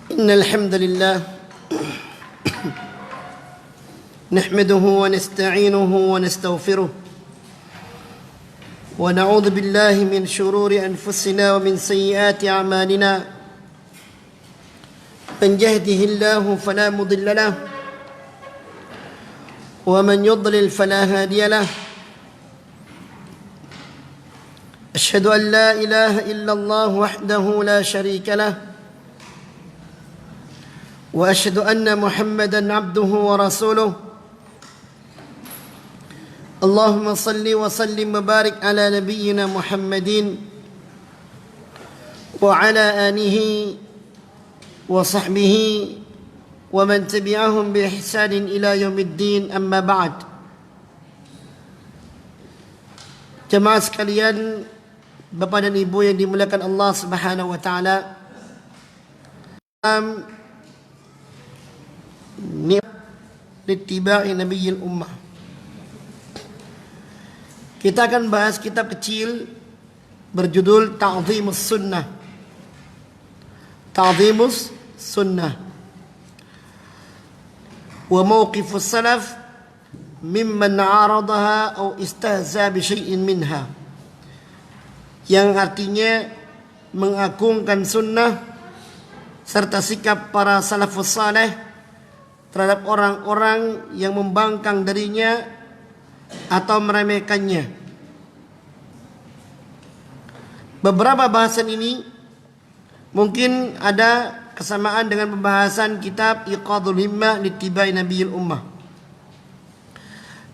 إن الحمد لله نحمده ونستعينه ونستغفره ونعوذ بالله من شرور أنفسنا ومن سيئات أعمالنا من يهده الله فلا مضل له ومن يضلل فلا هادي له أشهد أن لا إله إلا الله وحده لا شريك له وأشهد أن محمدا عبده ورسوله اللهم صل وسلم وبارك على نبينا محمد وعلى آله وصحبه ومن تبعهم بإحسان إلى يوم الدين أما بعد. Jemaah sekalian, Bapak dan Ibu yang dimuliakan Allah Subhanahu wa taala, littiba'i nabiyil ummah. Kita akan bahas kitab kecil berjudul Ta'zimus Sunnah. Ta'zimus Sunnah wa mawqifus salaf mimman 'aradaha aw istahza bi syai'in minha. Yang artinya mengagungkan sunnah serta sikap para salafus saleh terhadap orang-orang yang membangkang darinya atau meremehkannya. Beberapa bahasan ini mungkin ada kesamaan dengan pembahasan kitab Iqadul Himmah littiba'i nabiyil ummah.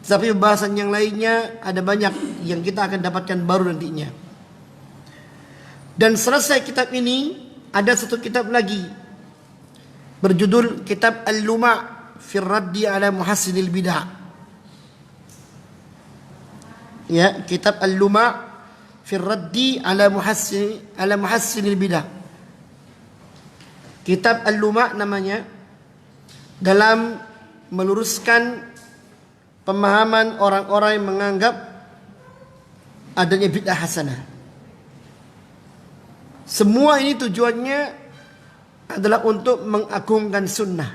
Tapi pembahasan yang lainnya ada banyak yang kita akan dapatkan baru nantinya. Dan selesai kitab ini ada satu kitab lagi berjudul Kitab Al-Luma' fi Raddi ala Muhassinil Bid'ah. Ya, Kitab Al-Luma' fi Raddi ala Muhassinil Bid'ah. Kitab Al-Luma' namanya, dalam meluruskan pemahaman orang-orang yang menganggap adanya bid'ah hasanah. Semua ini tujuannya adalah untuk mengagungkan sunnah.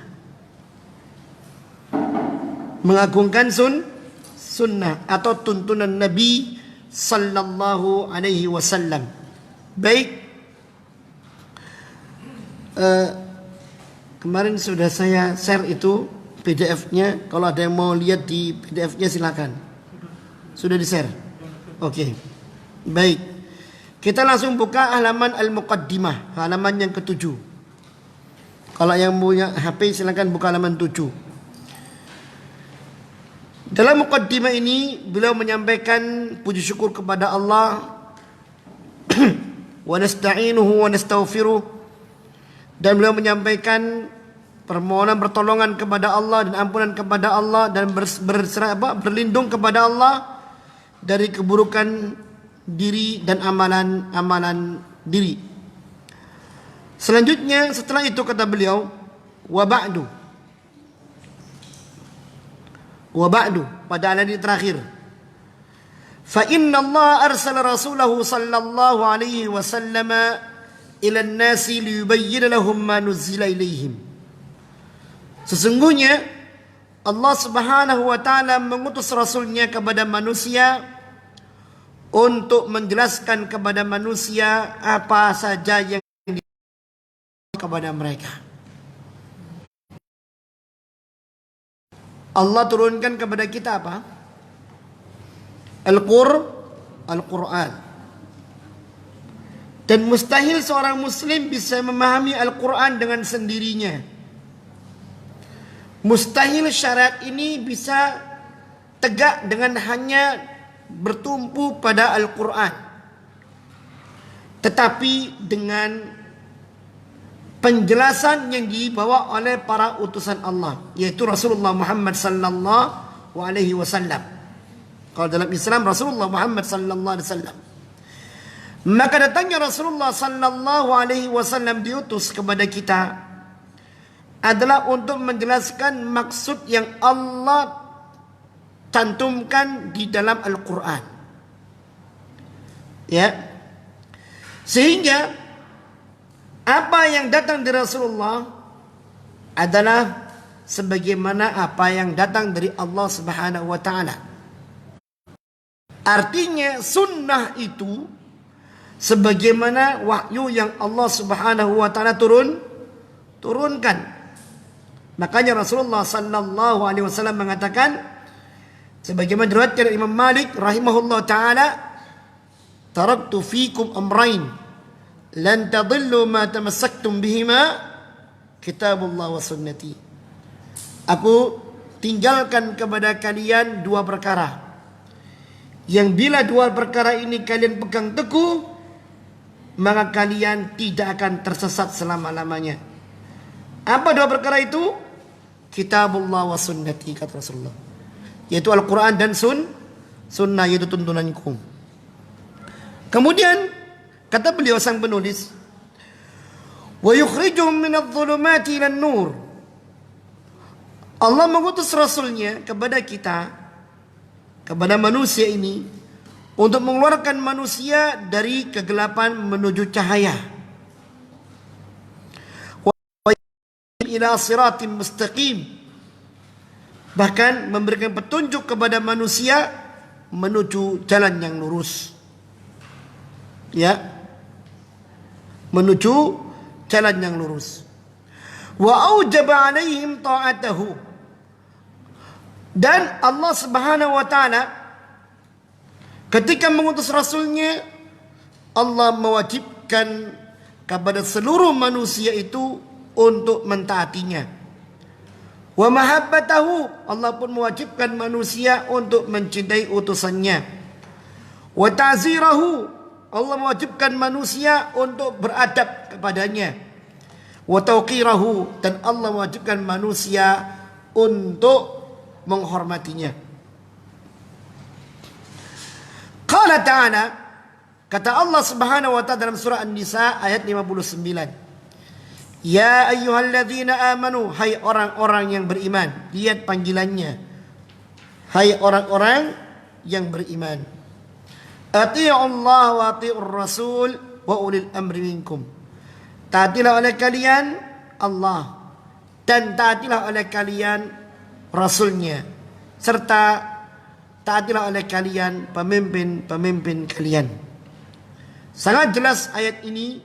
Mengagungkan sunnah atau tuntunan Nabi sallallahu alaihi wasallam. Baik, kemarin sudah saya share itu PDF-nya. Kalau ada yang mau lihat di PDF-nya silakan. Sudah di-share? Oke. Baik. Kita langsung buka halaman Al-Muqaddimah, halaman yang ke-7. Kalau yang punya HP silakan buka halaman 7. Dalam Muqaddimah ini beliau menyampaikan puji syukur kepada Allah wa nasta'inuhu wa nastaghfiruh, dan beliau menyampaikan permohonan pertolongan kepada Allah dan ampunan kepada Allah, dan berlindung kepada Allah dari keburukan diri dan amalan diri. Selanjutnya setelah itu kata beliau, wa ba'du pada ayat terakhir, fa inna Allah arsala rasulahu sallallahu alaihi wasallam ila an-nasi liyubayyin lahum ma nuzila ilaihim. Sesungguhnya Allah Subhanahu wa taala mengutus rasulnya kepada manusia untuk menjelaskan kepada manusia apa saja yang kepada mereka. Allah turunkan kepada kita apa? Al-Quran. Dan mustahil seorang muslim bisa memahami Al-Quran dengan sendirinya. Mustahil syariat ini bisa tegak dengan hanya bertumpu pada Al-Quran, tetapi dengan penjelasan yang dibawa oleh para utusan Allah, yaitu Rasulullah Muhammad sallallahu alaihi wasallam. Kalau dalam Islam Rasulullah Muhammad sallallahu alaihi wasallam. Maka datangnya Rasulullah sallallahu alaihi wasallam diutus kepada kita adalah untuk menjelaskan maksud yang Allah cantumkan di dalam Al-Quran. Ya, sehingga Apa yang datang dari Rasulullah adalah sebagaimana apa yang datang dari Allah Subhanahu wa taala. Artinya sunnah itu sebagaimana wahyu yang Allah Subhanahu wa taala turunkan. Makanya Rasulullah sallallahu alaihi wasallam mengatakan sebagaimana diriwayatkan dari Imam Malik rahimahullah taala, taraktu fikum amrain lan tadillu ma tamassaktum bihima kitabullah wa sunnati. Aku tinggalkan kepada kalian dua perkara yang bila dua perkara ini kalian pegang teguh, maka kalian tidak akan tersesat selama-lamanya. Apa dua perkara itu? Kitabullah wa sunnati, kata Rasulullah, yaitu Al-Quran dan sunnah, yaitu tuntunanku. Kemudian kata beliau sang penulis, wa yukhrijuhum minadh-dhulumati ilan nur. Allah mengutus Rasulnya kepada kita, kepada manusia ini, untuk mengeluarkan manusia dari kegelapan menuju cahaya. Wa ila siratim mustaqim. Bahkan memberikan petunjuk kepada manusia menuju jalan yang lurus. Ya. Menuju jalan yang lurus. Wa aujaba alaihim ta'atahu. Dan Allah Subhanahu wa taala ketika mengutus Rasulnya, Allah mewajibkan kepada seluruh manusia itu untuk mentaatinya. Wa mahabbatahu, Allah pun mewajibkan manusia untuk mencintai utusannya. Wa ta'zirahu, Allah mewajibkan manusia untuk beradab kepadanya. Wa tauqirahu, dan Allah mewajibkan manusia untuk menghormatinya. Qala ta'ala, kata Allah Subhanahu wa ta'ala dalam surah An-Nisa ayat 59. Ya ayyuhalladzina amanu, hai orang-orang yang beriman. Lihat panggilannya. Hai orang-orang yang beriman. Ati'ullah wa ati'ur rasul wa ulil amri minkum. Taatilah oleh kalian Allah dan taatilah oleh kalian Rasulnya, serta taatilah oleh kalian pemimpin-pemimpin kalian. Sangat jelas ayat ini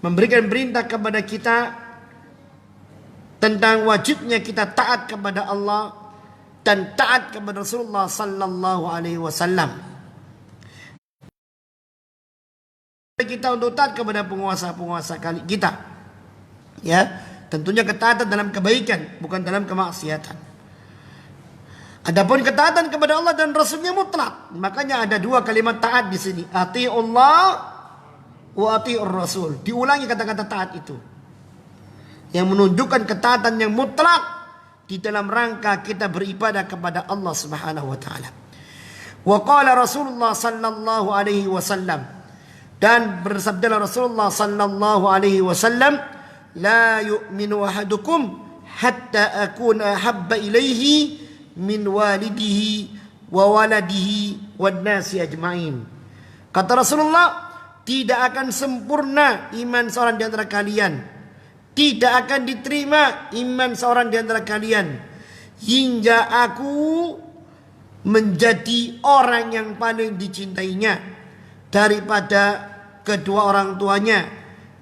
memberikan perintah kepada kita tentang wajibnya kita taat kepada Allah dan taat kepada Rasulullah sallallahu alaihi wasallam. Kita untuk taat kepada penguasa-penguasa kita. Ya, tentunya ketaatan dalam kebaikan, bukan dalam kemaksiatan. Adapun ketaatan kepada Allah dan Rasulnya mutlak. Makanya ada dua kalimat taat di sini. Ati'ullah wa ati'ur rasul. Diulangi kata-kata taat itu, yang menunjukkan ketaatan yang mutlak di dalam rangka kita beribadah kepada Allah Subhanahu wa taala. Wa qala Rasulullah sallallahu alaihi wasallam, dan bersabda Rasulullah sallallahu alaihi wasallam, la yu'minu ahadukum hatta akuna habba ilaihi min walidihi wa waladihi wan nasi ajmain. Kata Rasulullah, tidak akan sempurna iman seorang di antara kalian, tidak akan diterima iman seorang di antara kalian hingga aku menjadi orang yang paling dicintainya daripada kedua orang tuanya,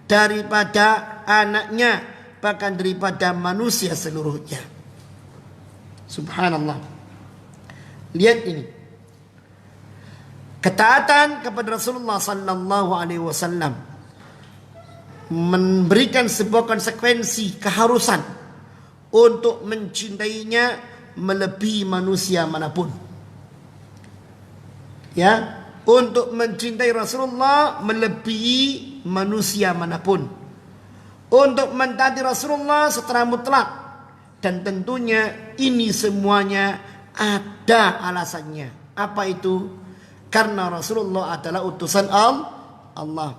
daripada anaknya, bahkan daripada manusia seluruhnya. Subhanallah. Lihat ini. Ketaatan kepada Rasulullah sallallahu alaihi wasallam memberikan sebuah konsekuensi keharusan untuk mencintainya melebihi manusia manapun. Ya, untuk mencintai Rasulullah melebihi manusia manapun. Untuk mentaati Rasulullah secara mutlak. Dan tentunya ini semuanya ada alasannya. Apa itu? Karena Rasulullah adalah utusan Allah.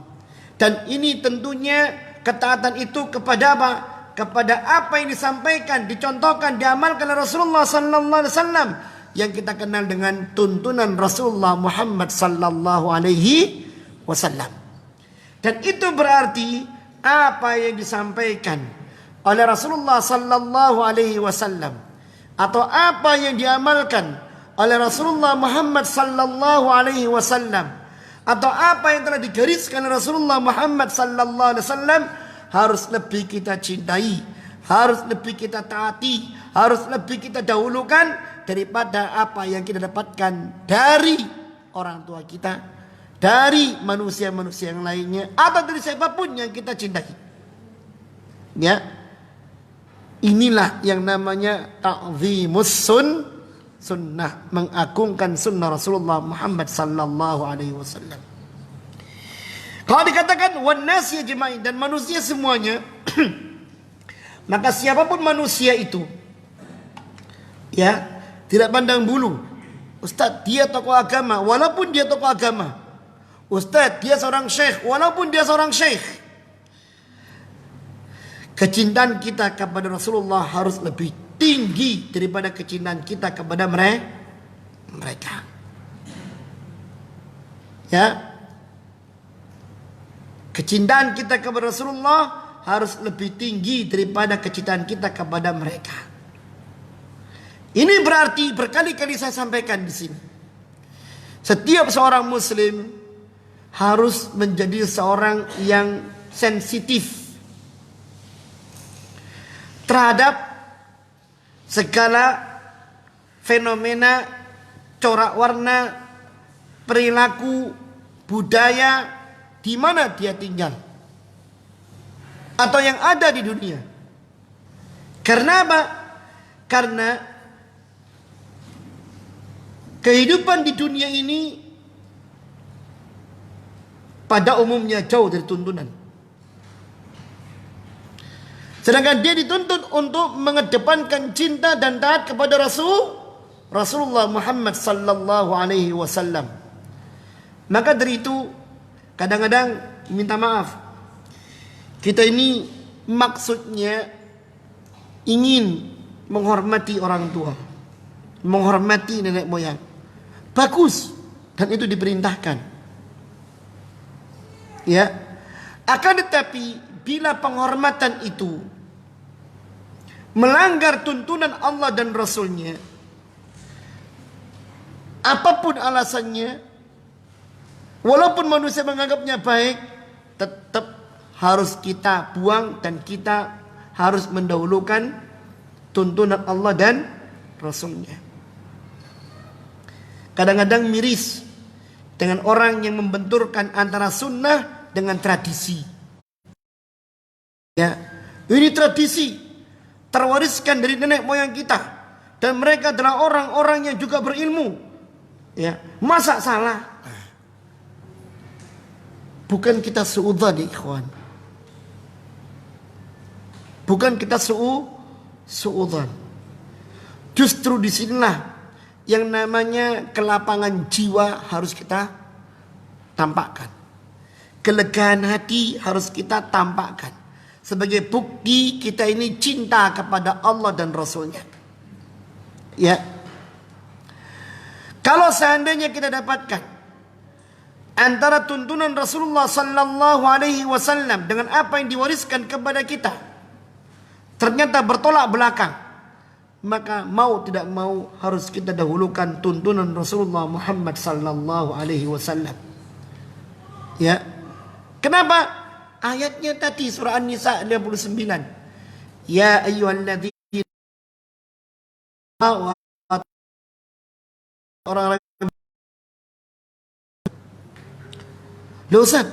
Dan ini tentunya ketaatan itu kepada apa? Kepada apa yang disampaikan, dicontohkan, diamalkan oleh Rasulullah sallallahu alaihi wasallam, yang kita kenal dengan tuntunan Rasulullah Muhammad sallallahu alaihi wasallam. Dan itu berarti apa yang disampaikan oleh Rasulullah sallallahu alaihi wasallam atau apa yang diamalkan oleh Rasulullah Muhammad sallallahu alaihi wasallam atau apa yang telah digariskan oleh Rasulullah Muhammad sallallahu alaihi wasallam harus lebih kita cintai, harus lebih kita taati, harus lebih kita dahulukan daripada apa yang kita dapatkan dari orang tua kita, dari manusia-manusia yang lainnya, atau dari siapapun yang kita cintai. Ya, inilah yang namanya ta'zimus sunnah, mengagungkan sunnah Rasulullah Muhammad sallallahu alaihi wasallam. Kalau dikatakan wan nas yajma'in, dan manusia semuanya, maka siapapun manusia itu, ya, tidak pandang bulu. Ustaz, dia tokoh agama, walaupun dia tokoh agama. Ustaz, dia seorang syekh, walaupun dia seorang syekh. Kecintaan kita kepada Rasulullah harus lebih tinggi daripada kecintaan kita kepada mereka. Ya. Kecintaan kita kepada Rasulullah harus lebih tinggi daripada kecintaan kita kepada mereka. Ini berarti berkali-kali saya sampaikan di sini. Setiap seorang muslim harus menjadi seorang yang sensitif terhadap segala fenomena, corak warna, perilaku, budaya di mana dia tinggal atau yang ada di dunia. Karena apa? Karena kehidupan di dunia ini pada umumnya jauh dari tuntunan. Sedangkan dia dituntut untuk mengedepankan cinta dan taat kepada Rasulullah Muhammad sallallahu alaihi wasallam. Maka dari itu kadang-kadang minta maaf, kita ini maksudnya ingin menghormati orang tua, menghormati nenek moyang. Bagus, dan itu diperintahkan. Ya. Akan tetapi bila penghormatan itu melanggar tuntunan Allah dan Rasulnya, apapun alasannya, walaupun manusia menganggapnya baik, tetap harus kita buang dan kita harus mendahulukan tuntunan Allah dan Rasulnya. Kadang-kadang miris dengan orang yang membenturkan antara sunnah dengan tradisi. Ya, ini tradisi terwariskan dari nenek moyang kita, dan mereka adalah orang-orang yang juga berilmu. Ya, masa salah? Bukan kita suudzon, ikhwan. Bukan kita suudzon. Justru disinilah yang namanya kelapangan jiwa harus kita tampakkan. Kelegaan hati harus kita tampakkan. Sebagai bukti kita ini cinta kepada Allah dan Rasulnya. Ya. Kalau seandainya kita dapatkan antara tuntunan Rasulullah sallallahu alaihi wasallam dengan apa yang diwariskan kepada kita ternyata bertolak belakang, maka mau tidak mau harus kita dahulukan tuntunan Rasulullah Muhammad sallallahu alaihi wasallam. Ya. Kenapa? Ayatnya tadi surah An-Nisa 59. Ya ayyuhalladzina orang-orang. Loh Ustaz,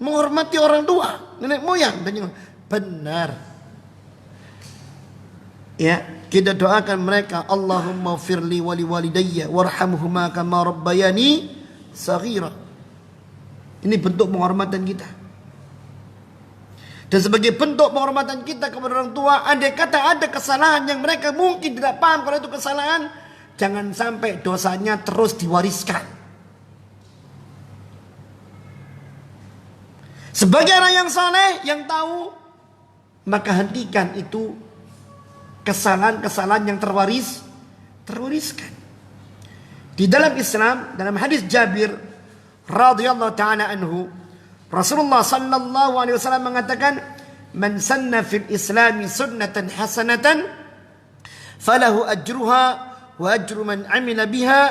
menghormati orang tua, nenek moyang dan benar. Ya, kita doakan mereka, Allahumma firli wali walidayya warhamhuma kama rabbayani saghira. Ini bentuk penghormatan kita. Dan sebagai bentuk penghormatan kita kepada orang tua, andai kata ada kesalahan yang mereka mungkin tidak paham kalau itu kesalahan, jangan sampai dosanya terus diwariskan. Sebagai orang yang saleh, yang tahu, maka hentikan itu kesalahan-kesalahan yang terwariskan. Di dalam Islam, dalam hadis Jabir radhiyallahu ta'ala anhu, Rasulullah sallallahu alaihi wasallam mengatakan, "Man sanna fil Islami sunnatan hasanatan falahu ajruha wa ajru man amila biha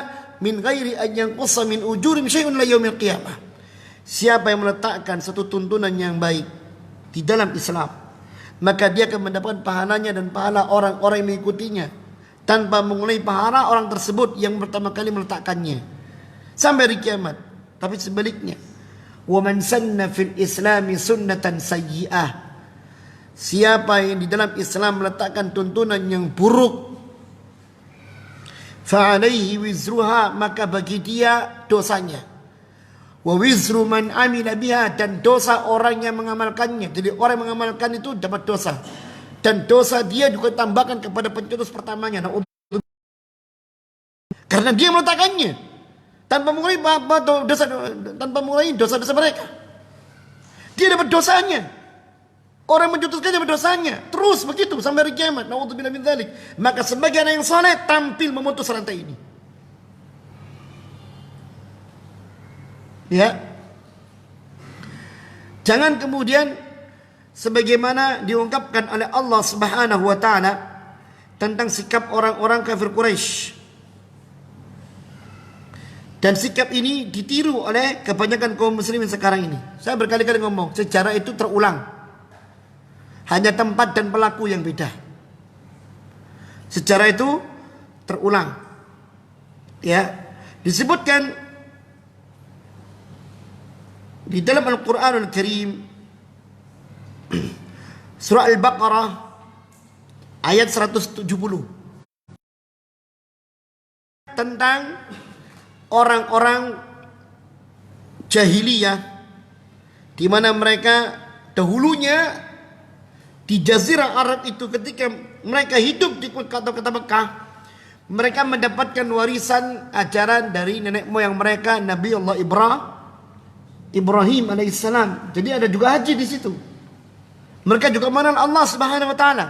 min ghairi an yanqusa min ujurim syai'un la yaumil qiyamah." Siapa yang meletakkan satu tuntunan yang baik di dalam Islam, maka dia akan mendapatkan pahalanya dan pahala orang-orang yang mengikutinya tanpa mengulangi pahala orang tersebut yang pertama kali meletakkannya sampai hari kiamat. Tapi sebaliknya, wa man sanna fil Islami sunnatan sayyi'ah, siapa yang di dalam Islam meletakkan tuntunan yang buruk, fa alaihi wizruha, maka bagi dia dosanya, wa wizru man amila biha, dan dosa orang yang mengamalkannya. Jadi orang yang mengamalkan itu dapat dosa, dan dosa dia juga tambahkan kepada pencetus pertamanya, karena dia meletakkannya tanpa mengurangi dosa, tanpa mengurangi dosa-dosa mereka. Dia dapat dosanya, orang mencetuskannya dapat dosanya, terus begitu sampai hari kiamat. Naudzubillah min dzalik. Maka sebagai anak yang saleh tampil memutus rantai ini. Ya, jangan kemudian sebagaimana diungkapkan oleh Allah Subhanahu wa taala tentang sikap orang-orang kafir Quraisy. Dan sikap ini ditiru oleh kebanyakan kaum muslimin sekarang ini. Saya berkali-kali ngomong, sejarah itu terulang. Hanya tempat dan pelaku yang beda. Sejarah itu terulang. Ya, disebutkan di dalam Al-Quranul Karim, surah Al-Baqarah ayat 170, tentang orang-orang jahiliyah di mana mereka dahulunya di Jazirah Arab itu, ketika mereka hidup di kota Mekah, mereka mendapatkan warisan ajaran dari nenek moyang mereka, Nabi Allah Ibrahim alaihissalam. Jadi ada juga haji di situ. Mereka juga mengenal Allah Subhanahu wa taala,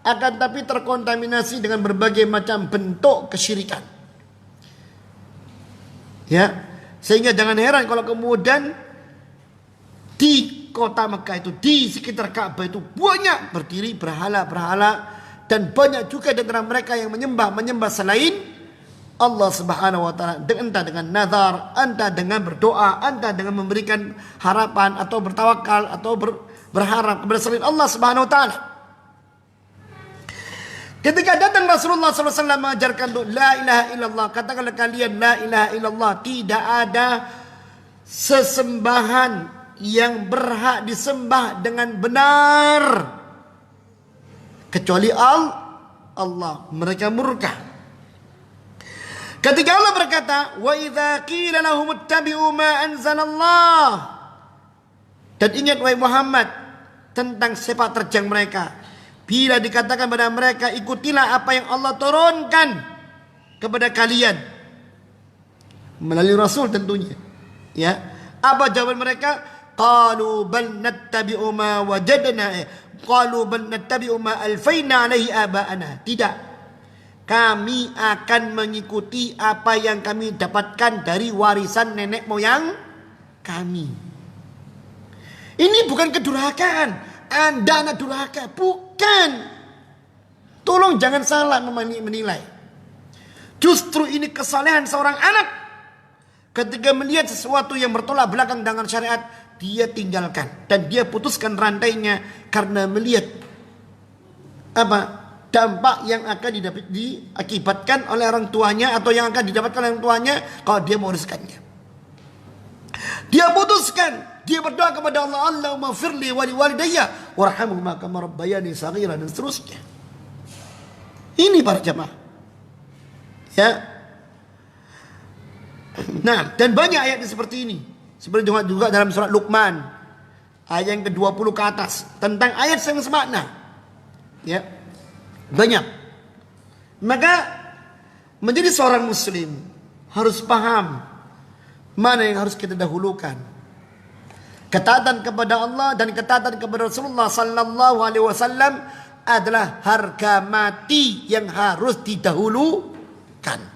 akan tapi terkontaminasi dengan berbagai macam bentuk kesyirikan. Ya, sehingga jangan heran kalau kemudian di kota Mekah itu, di sekitar Ka'bah itu banyak berdiri berhala-berhala, dan banyak juga di antara mereka yang menyembah selain Allah Subhanahu wa taala, entah dengan nazar, entah dengan berdoa, entah dengan memberikan harapan atau bertawakal atau berharap kepada selain Allah Subhanahu wa taala. Ketika datang Rasulullah SAW mengajarkan la ilaha illallah, katakanlah kalian la ilaha illallah, tidak ada sesembahan yang berhak disembah dengan benar kecuali Allah. Mereka murka. Ketika Allah berkata, wa idza qila lahum ittabi'u ma anzalallah, dan ingat wahai Muhammad tentang sepak terjang mereka, bila dikatakan kepada mereka ikutilah apa yang Allah turunkan kepada kalian melalui Rasul tentunya, ya, apa jawaban mereka? Qalu bal nattabi'u ma wajadna, qalu bal nattabi'u ma alfaina alaihi aba'ana. Tidak, kami akan mengikuti apa yang kami dapatkan dari warisan nenek moyang kami. Ini bukan kedurhakaan, Anda anak durhaka, bukan. Tolong jangan salah menilai. Justru ini kesalehan seorang anak. Ketika melihat sesuatu yang bertolak belakang dengan syariat, dia tinggalkan dan dia putuskan rantainya karena melihat dampak yang akan diakibatkan oleh orang tuanya atau yang akan didapatkan oleh orang tuanya kalau dia mewariskannya. Dia putuskan, dia berdoa kepada Allah, Allahumma firli wa liwalidayya warhamhuma kama rabbayani shaghira, dan seterusnya. Ini para jamaah. Ya. Nah, dan banyak ayat seperti ini. Seperti juga dalam surat Luqman ayat yang ke-20 ke atas tentang ayat yang semakna. Ya. Banyak. Maka menjadi seorang muslim harus paham mana yang harus kita dahulukan. Ketaatan kepada Allah dan ketaatan kepada Rasulullah sallallahu alaihi wasallam adalah harga mati yang harus didahulukan.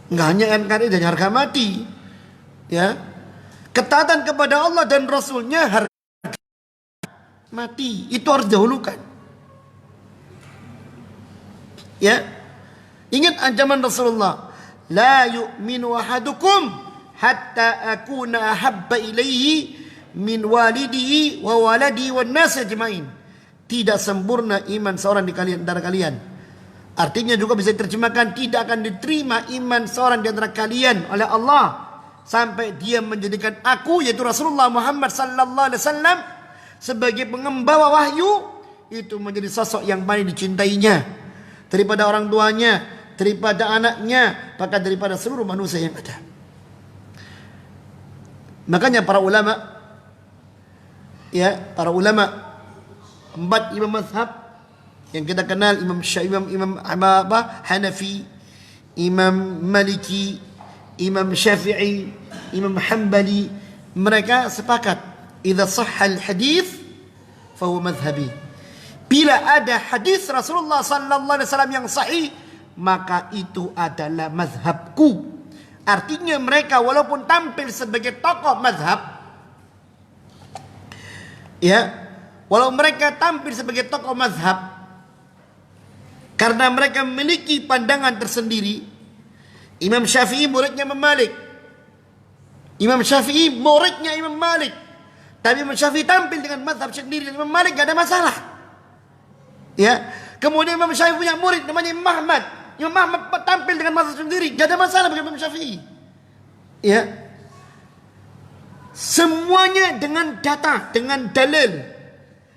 Enggak hanya NKRI dan harga mati, ya. Ketaatan kepada Allah dan Rasulnya harga mati. Itu harus dahulukan. Ya. Ingat ancaman Rasulullah. La yu'minu ahadukum hatta akuna ahabba ilaihi min walidihi wa waladihi wan nas ajmain. Tidak sempurna iman seorang di kalian antara kalian. Artinya juga bisa diterjemahkan tidak akan diterima iman seorang di antara kalian oleh Allah sampai dia menjadikan aku, yaitu Rasulullah Muhammad sallallahu alaihi wasallam, sebagai pengembawa wahyu, itu menjadi sosok yang paling dicintainya daripada orang tuanya, daripada anaknya, bahkan daripada seluruh manusia yang ada. Makanya para ulama, para ulama 4 imam mazhab yang kita kenal, Imam Hanafi, Imam Maliki, Imam Syafi'i, Imam Hanbali, mereka sepakat idza sahhal hadis fa huwa madhhabi. Bila ada hadis Rasulullah sallallahu alaihi wasallam yang sahih, maka itu adalah mazhabku. Artinya mereka walaupun tampil sebagai tokoh mazhab, walau mereka tampil sebagai tokoh mazhab, karena mereka memiliki pandangan tersendiri. Imam Syafi'i muridnya Imam Malik. Imam Syafi'i muridnya Imam Malik. Tapi Imam Syafi'i tampil dengan mazhab sendiri. Imam Malik gak ada masalah. Kemudian Imam Syafi'i punya murid namanya Imam Ahmad. Imam Ahmad tampil dengan mazhab sendiri. Gak ada masalah bagi Imam Syafi'i. Semuanya dengan data, dengan dalil.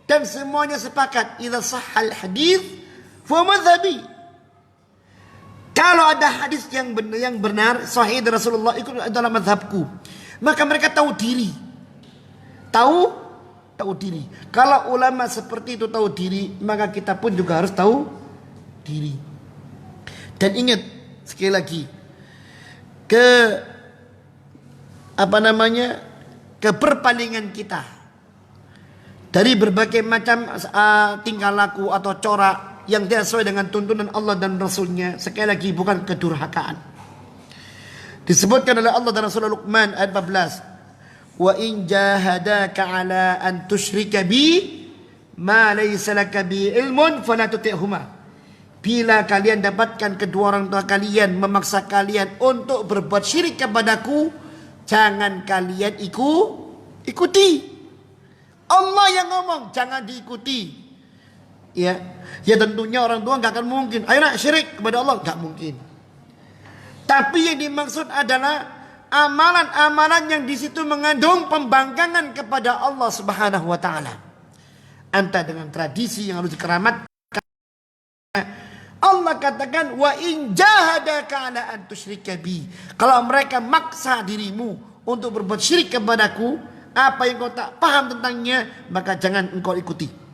Dan semuanya sepakat. Idza sahhal hadis fa madhhabi. Kalau ada hadis yang benar sahih dari Rasulullah, itu adalah mazhabku. Maka mereka tahu diri. Tahu diri. Kalau ulama seperti itu tahu diri, maka kita pun juga harus tahu diri. Dan ingat sekali lagi, keberpalingan kita dari berbagai macam tingkah laku atau corak yang tidak sesuai dengan tuntunan Allah dan Rasulnya, sekali lagi bukan kedurhakaan. Disebutkan oleh Allah dan Rasulullah Luqman ayat 14, wa in jahadaka ala an tusyrika bi ma laysa laka bi ilmun fala tuti'huma. Bila kalian dapatkan kedua orang tua kalian memaksa kalian untuk berbuat syirik kepadaku, jangan kalian ikuti. Allah yang ngomong, jangan diikuti. Ya tentunya orang tua gak akan mungkin ayo nak syirik kepada Allah, gak mungkin. Tapi yang dimaksud adalah amalan-amalan yang di situ mengandung pembangkangan kepada Allah Subhanahu wa taala. Entah dengan tradisi yang harus dikeramatkan. Allah katakan wa in jahadaka ala an tusyrika bi. Kalau mereka maksa dirimu untuk berbuat syirik kepadaku, apa yang kau tak paham tentangnya, maka jangan engkau ikuti.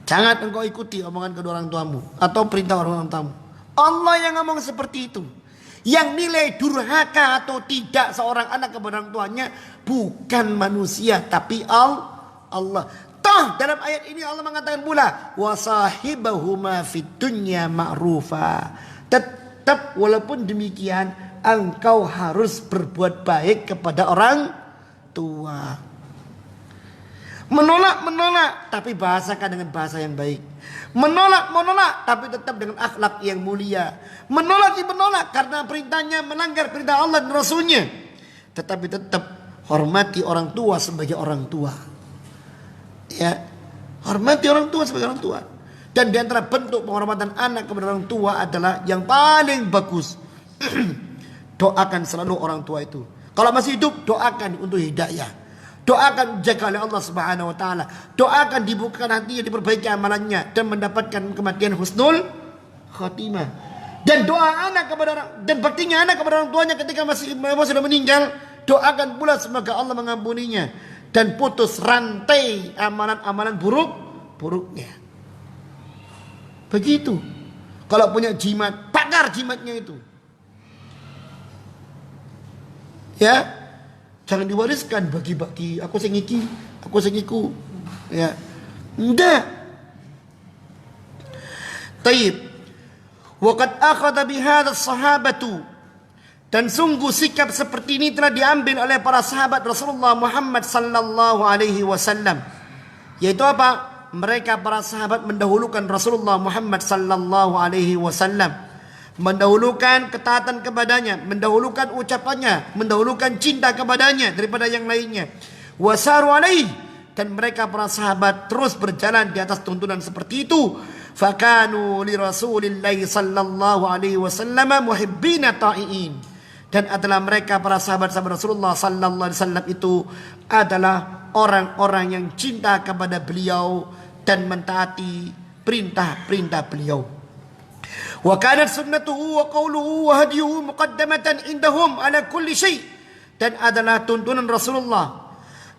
Jangan engkau ikuti omongan kedua orang tuamu atau perintah orang tuamu. Allah yang ngomong seperti itu. Yang nilai durhaka atau tidak seorang anak kepada orang tuanya bukan manusia, tapi Allah. Toh dalam ayat ini Allah mengatakan pula wasahibahuma fid dunya ma'rufa. Tetap walaupun demikian engkau harus berbuat baik kepada orang tua. Menolak, tapi bahasakan dengan bahasa yang baik. Menolak, tapi tetap dengan akhlak yang mulia. Menolak karena perintahnya melanggar perintah Allah dan Rasulnya. Tetapi tetap hormati orang tua sebagai orang tua. Hormati orang tua sebagai orang tua. Dan di antara bentuk penghormatan anak kepada orang tua adalah yang paling bagus. Doakan selalu orang tua itu. Kalau masih hidup, doakan untuk hidayah. Doakan jaga oleh Allah Subhanahu wa taala. Doakan dibukakan hatinya, diperbaiki amalannya dan mendapatkan kematian husnul khatimah. Dan doa anak kepada orang dan baktinya anak kepada orang tuanya ketika masih sudah meninggal, doakan pula semoga Allah mengampuninya dan putus rantai amalan-amalan buruknya. Begitu. Kalau punya jimat, bakar jimatnya itu. Jangan diwariskan bagi-bagi. Aku sing iki, aku sing iku. Enggak. Taib. Wa qad akhadha bihadha as-sahabatu Dan sungguh sikap seperti ini telah diambil oleh para sahabat Rasulullah Muhammad sallallahu alaihi wasallam. Yaitu apa? Mereka para sahabat mendahulukan Rasulullah Muhammad sallallahu alaihi wasallam, mendahulukan ketaatan kepadanya, mendahulukan ucapannya, mendahulukan cinta kepadanya daripada yang lainnya. Wasaru alaihi, dan mereka para sahabat terus berjalan di atas tuntunan seperti itu. Fakanu li Rasulillahi sallallahu alaihi wasallam muhibbina ta'iin, dan adalah mereka para sahabat-sahabat Rasulullah sallallahu alaihi wasallam itu adalah orang-orang yang cinta kepada beliau dan mentaati perintah-perintah beliau. Wa kanat sunnatuhu wa qawluhu wa hadiyuhu muqaddamatan indahum ala kulli syai', dan adalah tuntunan Rasulullah,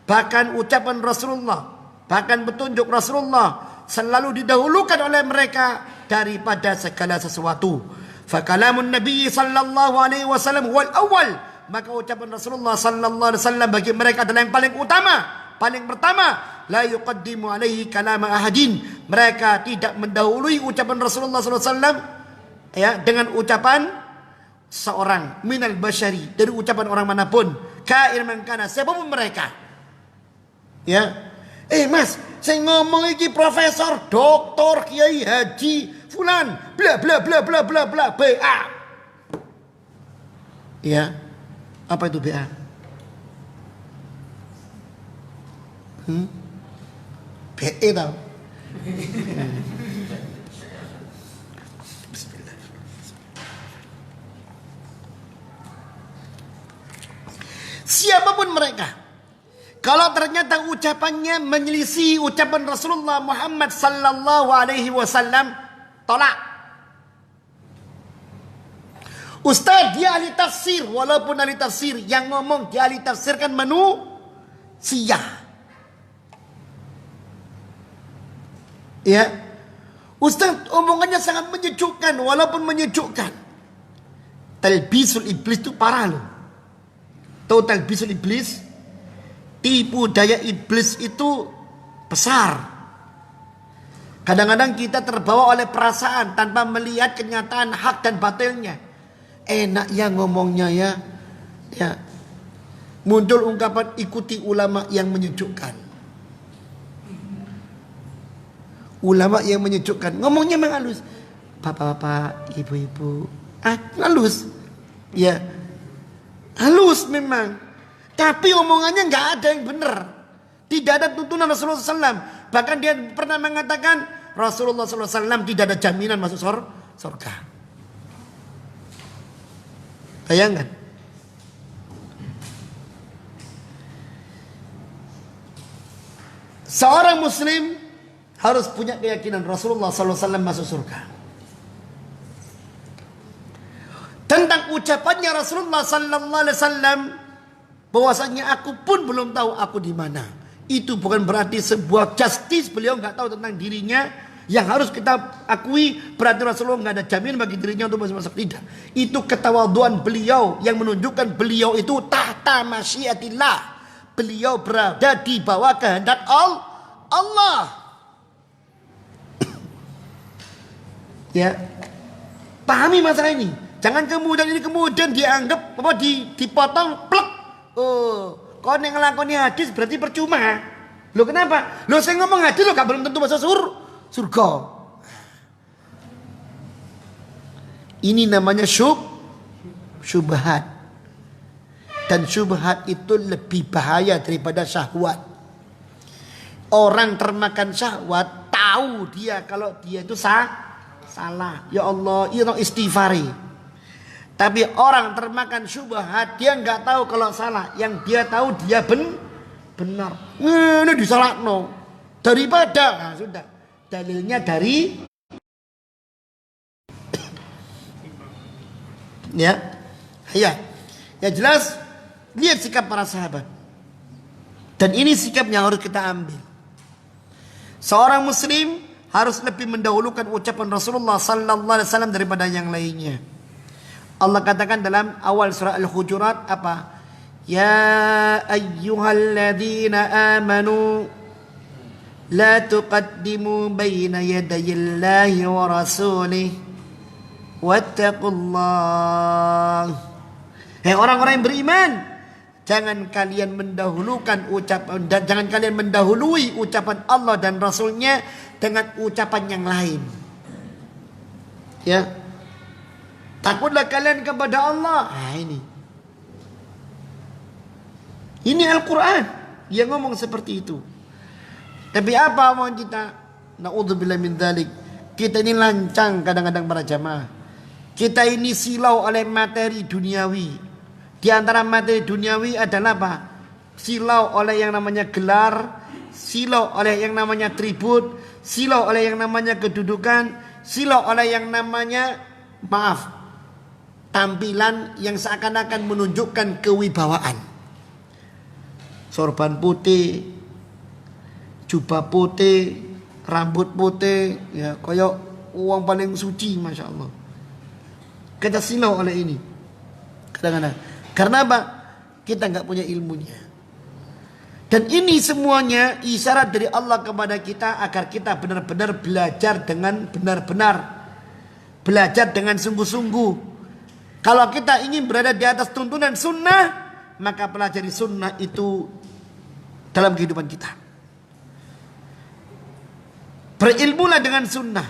bahkan ucapan Rasulullah, bahkan petunjuk Rasulullah selalu didahulukan oleh mereka daripada segala sesuatu. Fa kalamun Nabi sallallahu alaihi wasallam wal awal, maka ucapan Rasulullah sallallahu alaihi wasallam bagi mereka adalah yang paling utama, paling pertama. La yuqaddimu alaihi kalama ahadin, mereka tidak mendahului ucapan Rasulullah sallallahu alaihi wasallam ya dengan ucapan seorang minal basyari, dari ucapan orang manapun, kain man kana, siapapun mereka. Ya. Mas, saya ngomong iki profesor, doktor, kiai, haji, fulan, bla bla bla bla bla bla, BA. Ya. Apa itu BA? BE tau. Bismillah. Siapapun mereka, kalau ternyata ucapannya menyelisih ucapan Rasulullah Muhammad sallallahu alaihi wasallam, tolak. Ustaz, dia ahli tafsir, walaupun ahli tafsir, yang ngomong dia ahli tafsir kan manusia. Ya, Ustaz omongannya sangat menyejukkan, walaupun menyejukkan. Talbisul iblis itu parah loh. Tahu talbisul iblis? Tipu daya iblis itu besar. Kadang-kadang kita terbawa oleh perasaan tanpa melihat kenyataan hak dan batilnya. Enak ya ngomongnya ya. Ya. Muncul ungkapan ikuti ulama yang menyejukkan. Ulama yang menyejukkan, ngomongnya memang halus. Bapak-bapak, ibu-ibu, halus. Ya. Halus memang. Tapi omongannya nggak ada yang benar. Tidak ada tuntunan Rasulullah SAW. Bahkan dia pernah mengatakan Rasulullah SAW tidak ada jaminan masuk surga. Bayangkan. Seorang Muslim harus punya keyakinan Rasulullah SAW masuk surga. Tentang ucapannya Rasulullah SAW, bahwasanya aku pun belum tahu aku di mana. Itu bukan berarti sebuah justice beliau nggak tahu tentang dirinya. Yang harus kita akui berarti Rasulullah nggak ada jamin bagi dirinya untuk masuk, tidak. Itu ketawaduan beliau yang menunjukkan beliau itu tahta masyiatillah. Beliau berada di bawah kehendak Allah. Ya, pahami masalah ini. Jangan kemudian dianggap apa dipotong plek. Oh, kau yang ngelakoni hadis berarti percuma. Lo kenapa? Lo saya ngomong hadis lo gak belum tentu masuk surga. Ini namanya syubhat. Dan syubhat itu lebih bahaya daripada syahwat. Orang termakan syahwat tahu dia kalau dia itu salah. Ya Allah, itu istighfari. Tapi orang termakan syubhat, dia nggak tahu kalau salah. Yang dia tahu dia benar. Ini disalahno. Daripada sudah. Dalilnya dari ya. Ya jelas, lihat sikap para sahabat. Dan ini sikap yang harus kita ambil. Seorang muslim harus lebih mendahulukan ucapan Rasulullah sallallahu alaihi wasallam daripada yang lainnya. Allah katakan dalam awal surah Al-Hujurat apa? Ya ayyuhalladzina amanu la tuqaddimu baina yadayillahi wa rasulih wattaqullah. Hei orang-orang yang beriman, jangan kalian mendahului ucapan Allah dan Rasulnya dengan ucapan yang lain. Ya, takutlah kalian kepada Allah. Nah, ini Al-Quran yang ngomong seperti itu. Tapi apa omongan kita? Na'udzubillah min dzalik. Kita ini lancang kadang-kadang para jamaah. Kita ini silau oleh materi duniawi. Di antara materi duniawi adalah apa? Silau oleh yang namanya gelar, silau oleh yang namanya tribut, silau oleh yang namanya kedudukan, silau oleh yang namanya tampilan yang seakan-akan menunjukkan kewibawaan. Sorban putih, jubah putih, rambut putih, ya koyok uang paling suci, masya Allah. Kita silau oleh ini kadang-kadang. Karena apa? Kita nggak punya ilmunya. Dan ini semuanya isyarat dari Allah kepada kita agar kita benar-benar belajar dengan benar-benar, belajar dengan sungguh-sungguh. Kalau kita ingin berada di atas tuntunan sunnah, maka pelajari sunnah itu dalam kehidupan kita. Berilmulah dengan sunnah,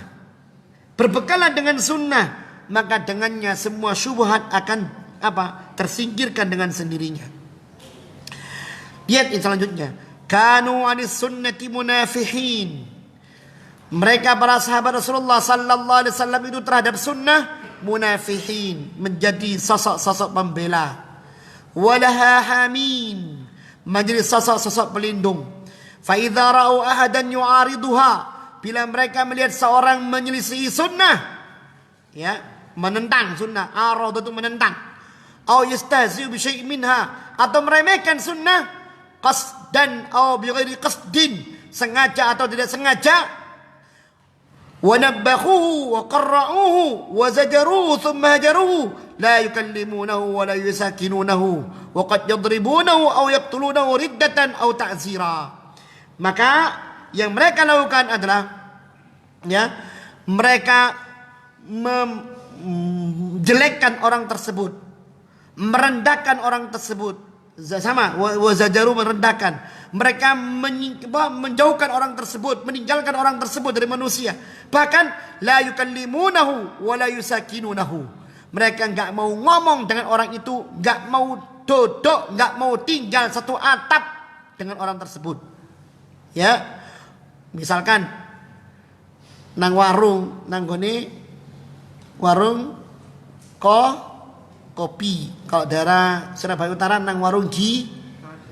berbekalah dengan sunnah, maka dengannya semua syubhat akan tersingkirkan dengan sendirinya. Lihat yang selanjutnya, kanu anis sunnati munafihin. Mereka para sahabat Rasulullah sallallahu alaihi wasallam itu terhadap sunnah munafihin, menjadi sosok-sosok pembela. Walaha hamin, menjadi sosok-sosok pelindung. Fa idza ra'u ahadan yu'ariduha, bila mereka melihat seorang menyelisihi sunnah, ya, menentang sunnah, arad itu menentang. Au yastahzi'u bi syai'in minha, atau meremehkan sunnah, qasdan au bi ghairi qasdin, sengaja atau tidak sengaja. Wa nabbahuhu wa qarra'uhu wa zajaruhu thumma hajaruhu la yukallimunahu wa la yusakinunahu wa qad yadribunahu au yaqtulunahu riddatan au ta'zira. Maka yang mereka lakukan adalah, ya, mereka menjelekkan orang tersebut, merendahkan orang tersebut, sama wazajaru, merendahkan. Mereka menjauhkan orang tersebut, meninggalkan orang tersebut dari manusia. Bahkan la yukallimunahu wa la yusakinunahu. Mereka enggak mau ngomong dengan orang itu, enggak mau duduk, enggak mau tinggal satu atap dengan orang tersebut. Ya, misalkan nang warung, nang gone warung kopi. Kalau daerah Surabaya Utara nang warung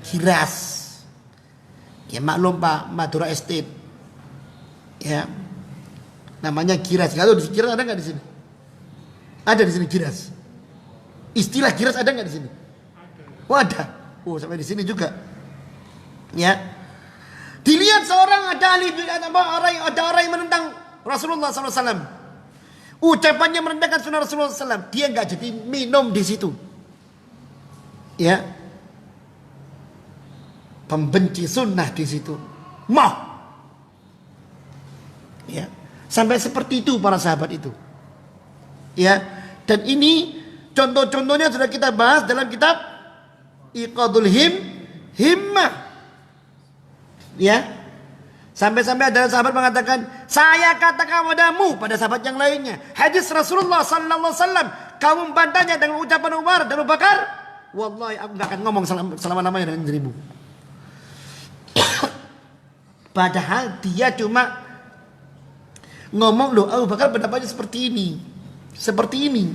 Giras. Ya maklum Pak, Madura Estate. Ya. Namanya Giras. Kalau di Giras ada enggak di sini? Ada di sini Giras. Istilah Giras ada enggak di sini? Oh ada. Oh sampai di sini juga. Ya. Dilihat seorang ada orang yang menentang Rasulullah SAW. Ucapannya merendahkan sunnah Rasulullah SAW. Dia nggak jadi minum di situ. Ya, pembenci sunnah di situ. Ya, sampai seperti itu para sahabat itu. Ya, dan ini contoh-contohnya sudah kita bahas dalam kitab Iqadul Himmah. Ya. Sampai-sampai ada sahabat mengatakan, saya katakan padamu, pada sahabat yang lainnya, hadis Rasulullah sallallahu alaihi wasallam, kamu membantahnya dengan ucapan Umar dan Abu Bakar, wallahi aku enggak akan ngomong selama-lamanya dengan dirimu. Padahal dia cuma ngomong, loh Abu Bakar pendapatnya seperti ini. Seperti ini.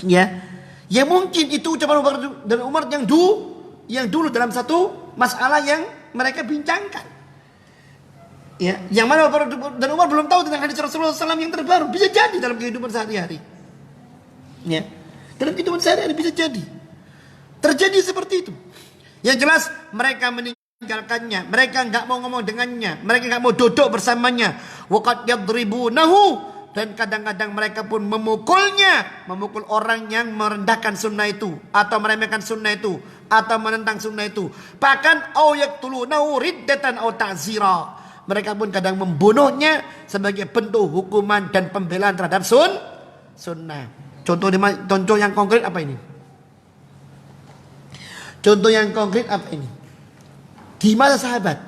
Ya. Ya mungkin itu ucapan Abu Bakar dan Umar yang dulu dalam satu masalah yang mereka bincangkan. Ya, yang mana Abu Bakar dan Umar belum tahu tentang hadis Rasulullah SAW yang terbaru. Bisa jadi dalam kehidupan sehari-hari. Ya, dalam kehidupan sehari-hari bisa jadi. Terjadi seperti itu. Yang jelas mereka meninggalkannya. Mereka enggak mau ngomong dengannya. Mereka enggak mau duduk bersamanya. Waqad yadribunahu, dan kadang-kadang mereka pun memukulnya. Memukul orang yang merendahkan sunnah itu, atau meremehkan sunnah itu, atau menentang sunnah itu. Bahkan au yaqtulunahu riddatan au ta'zira. Mereka pun kadang membunuhnya sebagai bentuk hukuman dan pembelaan terhadap sunnah. Contoh yang konkret apa ini? Contoh yang konkret apa ini? Di masa sahabat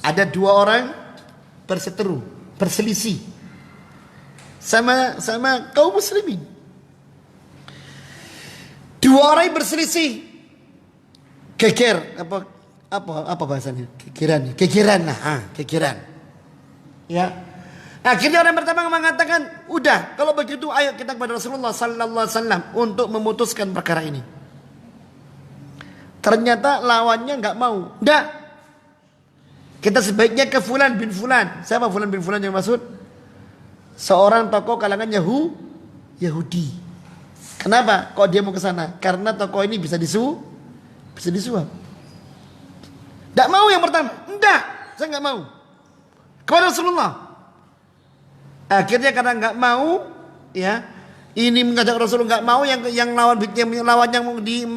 ada dua orang berseteru, berselisih sama kaum muslimin. Dua orang berselisih, geger apa bahasanya? Gegeran. Ya. Akhirnya orang pertama mengatakan, udah kalau begitu ayo kita kepada Rasulullah sallallahu alaihi wasallam untuk memutuskan perkara ini. Ternyata lawannya nggak mau. Nggak. Kita sebaiknya ke Fulan bin Fulan. Siapa Fulan bin Fulan yang maksud? Seorang tokoh kalangan Yahudi. Kenapa? Kok dia mau ke sana? Karena tokoh ini bisa disuap. Nggak mau yang pertama. Nggak, saya nggak mau. Kepada Rasulullah. Akhirnya karena nggak mau, ya, ini mengajak Rasulullah nggak mau, yang lawan yang di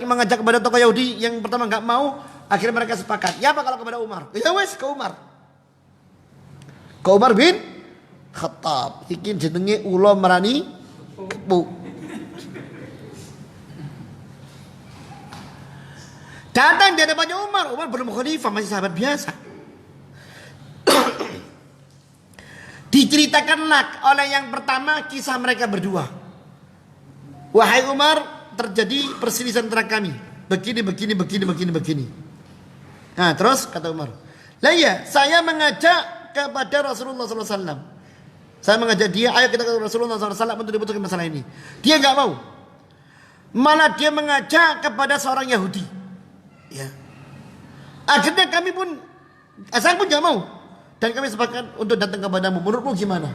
mengajak kepada tokoh Yahudi yang pertama nggak mau, akhirnya mereka sepakat. Ya apa kalau kepada Umar? Ya wes ke Umar. Ke Umar bin Khattab. Iki jenenge ula merani kepu. Datang di hadapannya Umar. Umar belum khalifah, masih sahabat biasa. Diceritakanlah oleh yang pertama kisah mereka berdua. Wahai Umar, terjadi perselisihan antara kami. Begini. Nah, terus kata Umar, lah ya, saya mengajak kepada Rasulullah SAW. Saya mengajak dia, ayo kita ke Rasulullah SAW untuk diputuskan masalah ini. Dia nggak mau. Malah dia mengajak kepada seorang Yahudi. Ya. Akhirnya kami pun, saya pun nggak mau. Dan kami sepakat untuk datang kepadamu. Menurutmu gimana?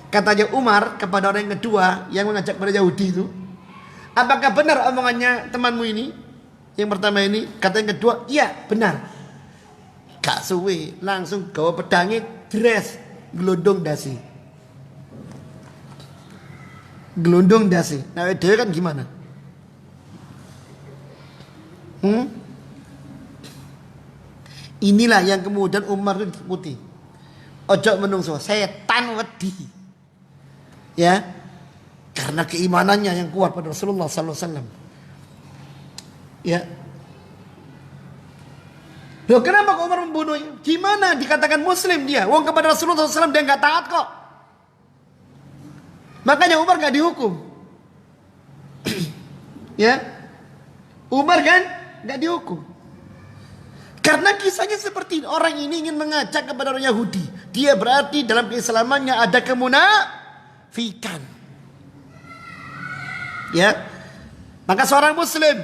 Katanya Umar kepada orang yang kedua yang mengajak kepada Yahudi itu, apakah benar omongannya temanmu ini? Yang pertama ini, kata yang kedua, iya benar. Gak suwe, langsung gawa pedangnya, dress, gelondong dasi. Nah, dia kan gimana? Inilah yang kemudian Umar itu diikuti. Ojo menungso, setan wedi. Ya, karena keimanannya yang kuat pada Rasulullah sallallahu alaihi wasallam. Ya. Loh, kenapa kok Umar membunuhnya? Gimana dikatakan muslim dia? Wong kepada Rasulullah SAW dia nggak taat kok. Makanya Umar nggak dihukum. Ya, Umar kan nggak dihukum. Karena kisahnya seperti ini. Orang ini ingin mengajak kepada orang Yahudi. Dia berarti dalam keislamannya ada kemunafikan. Ya, maka seorang muslim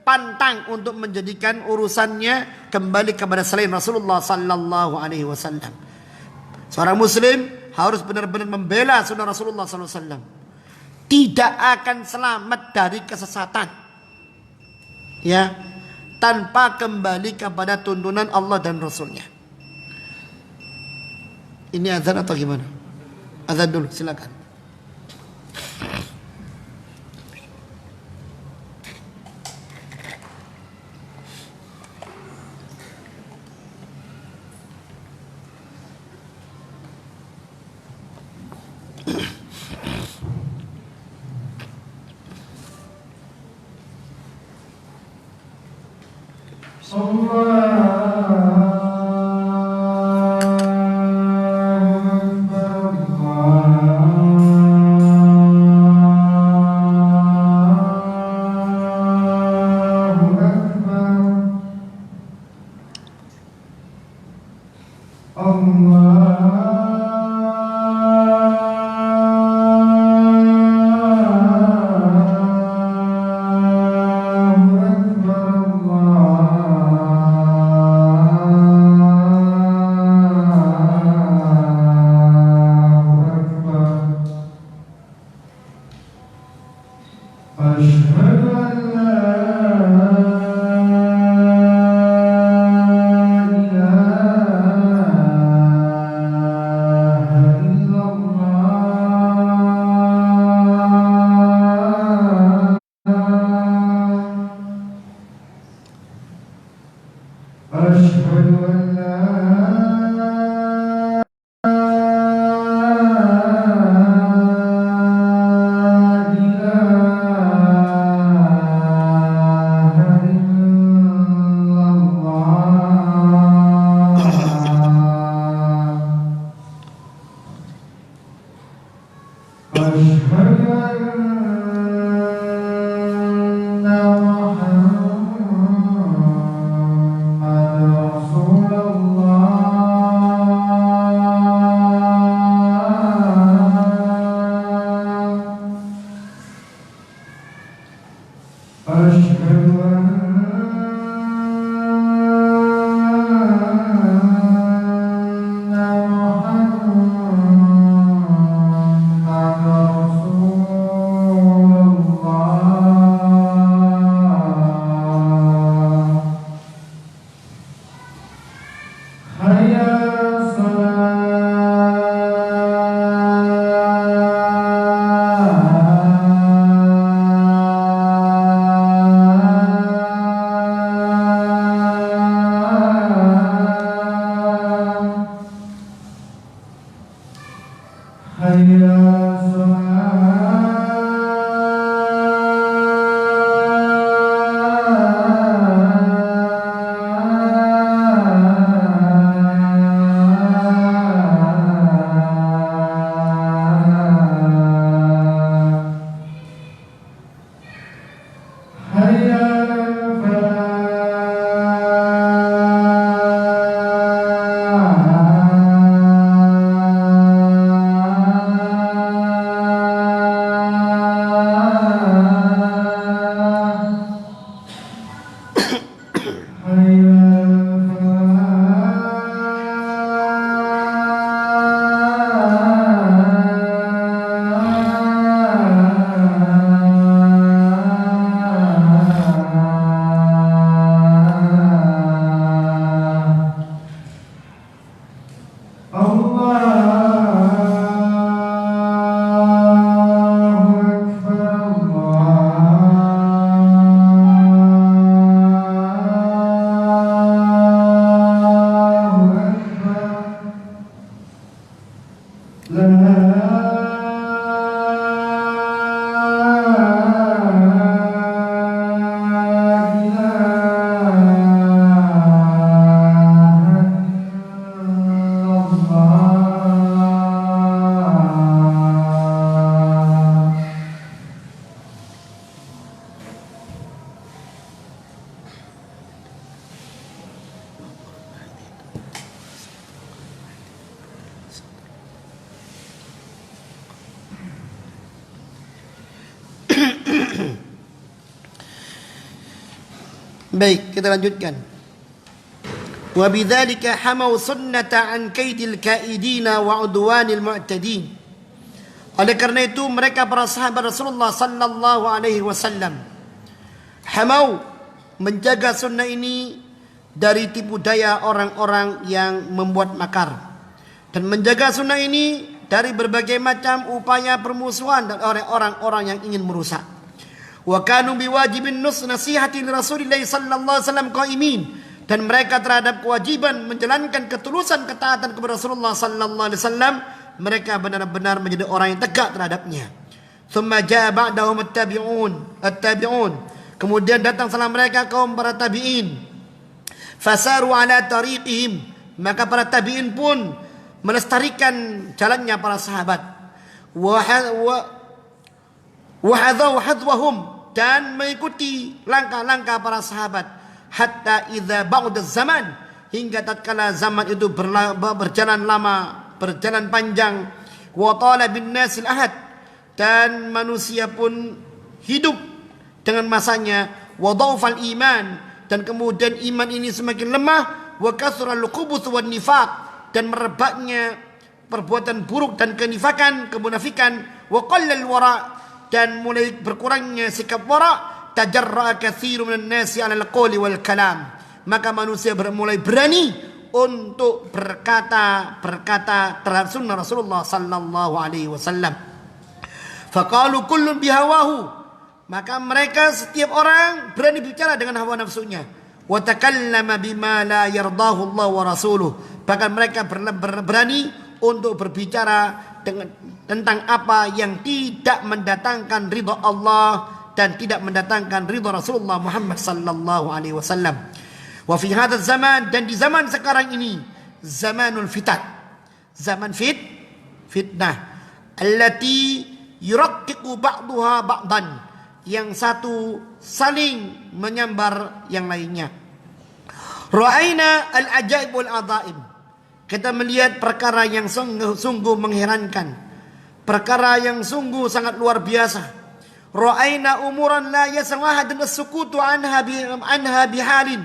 pantang untuk menjadikan urusannya kembali kepada selain Rasulullah sallallahu alaihi wasallam. Seorang muslim harus benar-benar membela sunnah Rasulullah sallallahu alaihi wasallam. Tidak akan selamat dari kesesatan. Ya, tanpa kembali kepada tuntunan Allah dan Rasulnya. Ini azan atau gimana? Azan dulu, silakan. Baik, kita lanjutkan. Wa bidzalika hamau sunnata an kaidil kaidina wa udwanil mu'tadin. Oleh karena itu mereka para sahabat Rasulullah sallallahu alaihi wasallam hamau menjaga sunnah ini dari tipu daya orang-orang yang membuat makar, dan menjaga sunnah ini dari berbagai macam upaya permusuhan dan orang-orang yang ingin merusak. Wa kanu biwajibin nasihati li Rasulillah sallallahu alaihi wasallam qaimin, dan mereka terhadap kewajiban menjalankan ketulusan ketaatan kepada Rasulullah sallallahu alaihi wasallam, mereka benar-benar menjadi orang yang tegak terhadapnya. Thumma jaa ba'dahum at-tabi'un, kemudian datang setelah mereka kaum para tabi'in. Fasaru ala tariqihim, maka para tabi'in pun melestarikan jalannya para sahabat. Wa hadau hadwahum, dan mengikuti langkah-langkah para sahabat. Hatta idza ba'da zaman, hingga tatkala zaman itu berjalan lama, berjalan panjang. Wa tala bin nasil ahad, dan manusia pun hidup dengan masanya. Wa dhaufal iman, dan kemudian iman ini semakin lemah. Wa kathural khubuth wan nifaq, dan merebaknya perbuatan buruk dan kenifakan, kemunafikan. Wa qallal wara', dan mulai berkurangnya sikap wara'. Tajarra'a katsirun minan nasi 'ala al-qawli wal kalam, maka manusia mulai berani untuk berkata terhadap sunnah Rasulullah sallallahu alaihi wasallam. Faqalu kullun bihawahu, maka mereka setiap orang berani bicara dengan hawa nafsunya. Wa takallama bima la yardahu Allah wa rasuluh, bahkan mereka berani untuk berbicara tentang apa yang tidak mendatangkan ridha Allah dan tidak mendatangkan ridha Rasulullah Muhammad sallallahu alaihi wasallam. Wa fi hadzal zaman, dan di zaman sekarang ini, zamanul fitan, zaman fitnah, allati yuraqqiqu ba'daha ba'dan, yang satu saling menyambar yang lainnya. Ra'aina al-ajaib wal adaib, kita melihat perkara yang sungguh mengherankan, perkara yang sungguh sangat luar biasa. Ra'aina umuran la yasmah dan as-sukutu anha bihalin.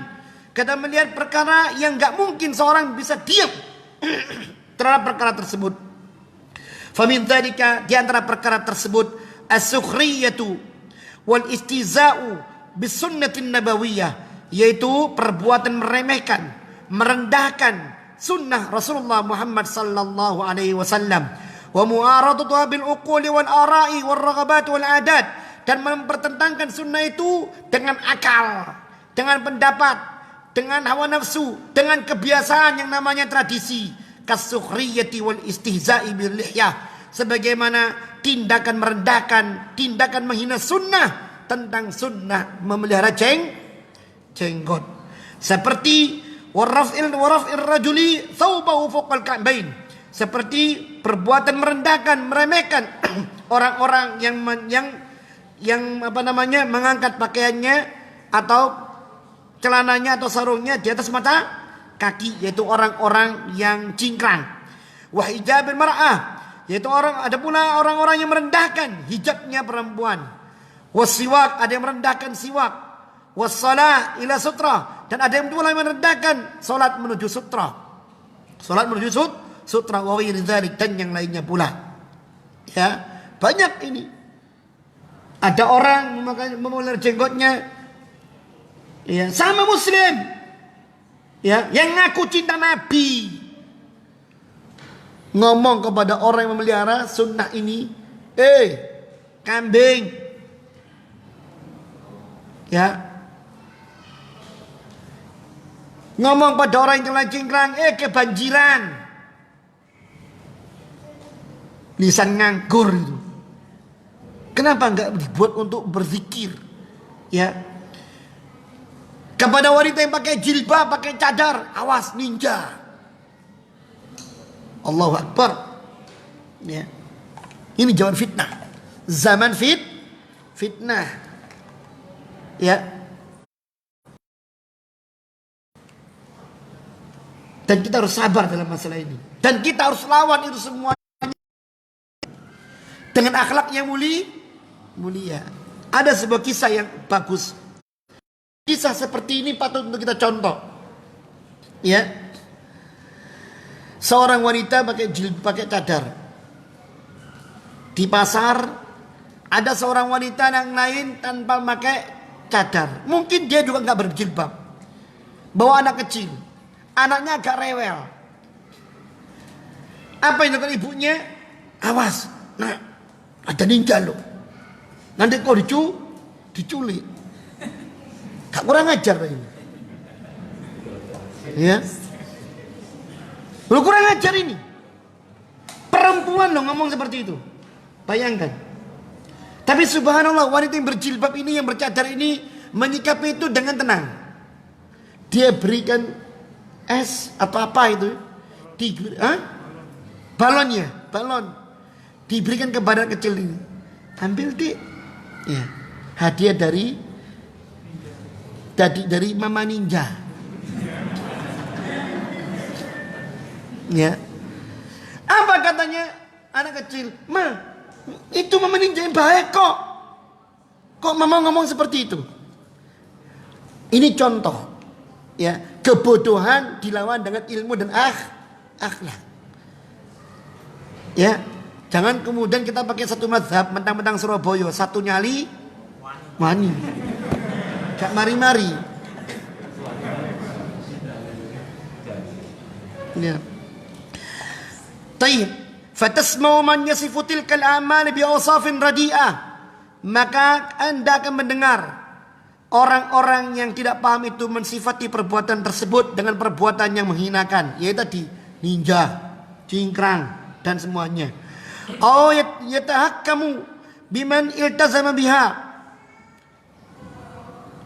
Kita melihat perkara yang enggak mungkin seorang bisa diam terhadap perkara tersebut. Famin dzalika, di antara perkara tersebut as-sukhriyatu wal istiza'u bis sunnatin nabawiyah, yaitu perbuatan meremehkan, merendahkan sunnah Rasulullah Muhammad sallallahu alaihi wasallam, wa mu'aradatuha bil uquli wal ara'i wal raghabat wal adat, dan mempertentangkan sunnah itu dengan akal, dengan pendapat, dengan hawa nafsu, dengan kebiasaan yang namanya tradisi. Kasukhriyati wal istihza'i bil lihyah, sebagaimana tindakan merendahkan, tindakan menghina sunnah, tentang sunnah memelihara jenggot. Seperti waraf'il rajuli thawbahu fawqal ka'bain, seperti perbuatan merendahkan, meremehkan orang-orang yang mengangkat pakaiannya atau celananya atau sarungnya di atas mata kaki, yaitu orang-orang yang cingkrang. Wa hijabil mar'ah, yaitu ada pula orang-orang yang merendahkan hijabnya perempuan. Wasiwak, ada yang merendahkan siwak. Wassalah ila sutra, dan ada yang pula merendahkan salat menuju sutra. Salat menuju sutra wa ghairi dzalik, dan yang lainnya pula. Ya, banyak ini. Ada orang memelihara jenggotnya, ya, sama muslim, ya, yang ngaku cinta Nabi, ngomong kepada orang yang memelihara sunnah ini, kambing, ya, ngomong pada orang yang cingkrang, kebanjiran, lisan nganggur itu. Kenapa enggak dibuat untuk berzikir? Ya. Kepada wanita yang pakai jilbab, pakai cadar, awas ninja. Allahu Akbar. Ya. Ini zaman fitnah. Zaman fitnah. Ya. Dan kita harus sabar dalam masalah ini. Dan kita harus lawan itu semua dengan akhlak yang mulia. Ada sebuah kisah yang bagus. Kisah seperti ini patut untuk kita contoh. Ya. Seorang wanita pakai cadar. Di pasar ada seorang wanita yang lain tanpa pakai cadar. Mungkin dia juga enggak berjilbab. Bawa anak kecil. Anaknya agak rewel. Apa yang dilakukan ibunya? Awas, nah, ada ninja loh. Nanti kau diculik. Gak kurang ajar ini. Ya. Lu kurang ajar ini. Perempuan loh ngomong seperti itu. Bayangkan. Tapi subhanallah, wanita yang berjilbab ini, yang bercadar ini, menyikapi itu dengan tenang. Dia berikan es atau apa itu, balon diberikan ke badan kecil ini. Ambil dik, ya, hadiah dari Mama Ninja. Ya, apa katanya anak kecil? Ma, itu Mama Ninja yang baik kok. Kok Mama ngomong seperti itu? Ini contoh, ya, kebodohan dilawan dengan ilmu dan akhlak. Ya, jangan kemudian kita pakai satu mazhab, mentang-mentang Surabaya, satu nyali wani. Gak mari-mari. Ya. Taib. Fatasma'u man yasifu tilkal a'mal bi awsafin radi'ah. Maka Anda akan mendengar orang-orang yang tidak paham itu mensifati perbuatan tersebut dengan perbuatan yang menghinakan, yaitu tadi ninja, cingkrang dan semuanya. Aw yatahakkamu biman iltazama biha.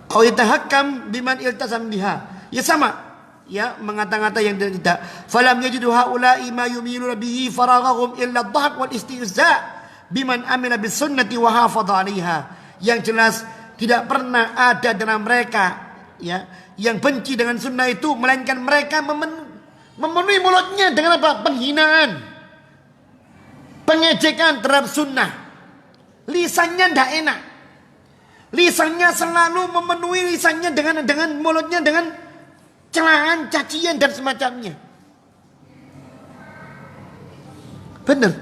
Aw yatahakkam biman iltazama biha. Ya sama, ya, mengata-ngata yang tidak. Falam yajidu haula'i ma yumiluna bihi faraghahum illa ad-dhahk wal istihza' biman amila bis sunnati wa hafadha 'alaiha. Yang jelas tidak pernah ada dalam mereka, ya, yang benci dengan sunnah itu, melainkan mereka memenuhi mulutnya dengan apa? Penghinaan, pengejekan terhadap sunnah. Lisannya tidak enak, Lisannya selalu memenuhi lisannya dengan mulutnya dengan celaan, cacian dan semacamnya. Benar.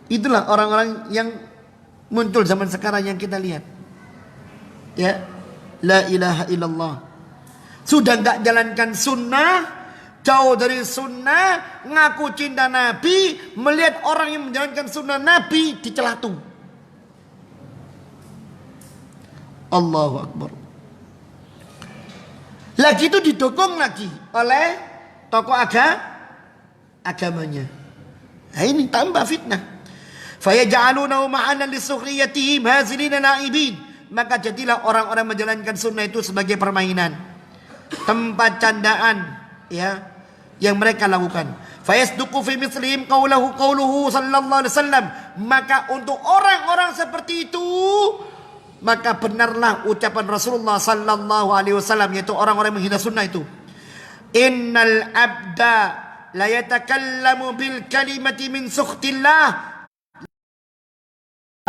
Itulah orang-orang yang muncul zaman sekarang yang kita lihat. Ya, la ilaha illallah. Sudah enggak jalankan sunnah, jauh dari sunnah, ngaku cinta Nabi, melihat orang yang menjalankan sunnah Nabi dicelatu. Allahu Akbar. Lagi itu didukung lagi oleh tokoh agamanya. Nah ini tambah fitnah. Fayaj'alunahu ma'anan lisukhriyatihim hazilina na'ibin. Maka jadilah orang-orang menjalankan sunnah itu sebagai permainan, tempat candaan, ya, yang mereka lakukan. Fayasduqu fi mithlihim qauluhu sallallahu alaihi wasallam. Maka untuk orang-orang seperti itu, maka benarlah ucapan Rasulullah sallallahu alaihi wasallam, yaitu orang-orang yang menghina sunnah itu. Innal abda la yatakallamu bil kalimati min sukhtillah